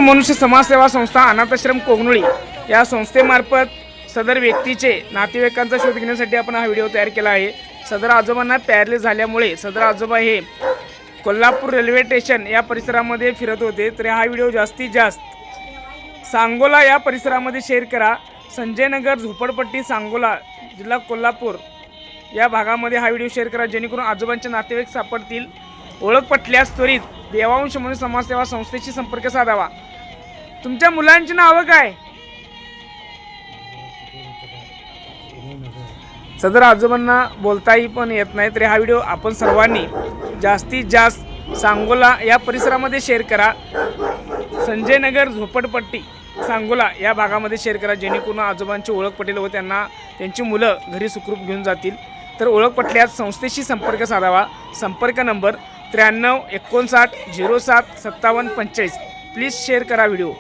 मनुष्य समाजसेवा संस्था अनाथाश्रम कोगनोळी या संस्थेमार्फत सदर व्यक्तीचे नातेवाईकांचा शोध घेण्यासाठी आपण हा व्हिडिओ तयार केला आहे। सदर आजोबांना पॅरालिस झाल्यामुळे सदर आजोबा हे कोल्हापूर रेल्वे स्टेशन या परिसरामध्ये फिरत होते। तर हा व्हिडिओ जास्तीत जास्त सांगोला या परिसरामध्ये शेअर करा। संजय नगर झोपडपट्टी सांगोला जिल्हा कोल्हापूर या भागामध्ये हा व्हिडिओ शेअर करा, जेणेकरून आजोबांचे नातेवाईक सापडतील। ओळख पटल्यास त्वरित देवांश म्हणून समाजसेवा संस्थेशी संपर्क साधावा। तुमच्या मुलांची नावं काय? सदर आजोबांना बोलताही पण येत नाही, तरी हा व्हिडिओ आपण सर्वांनी जास्तीत जास्त सांगोला या परिसरामध्ये शेअर करा। संजय नगर झोपडपट्टी सांगोला या भागामध्ये शेअर करा, जेणेकरून आजोबांची ओळख पटेल व त्यांना त्यांची मुलं घरी सुखरूप घेऊन जातील। तर ओळख पटल्यास संस्थेशी संपर्क साधावा। संपर्क नंबर 93 59 07 57 45। प्लीज शेअर करा व्हिडिओ।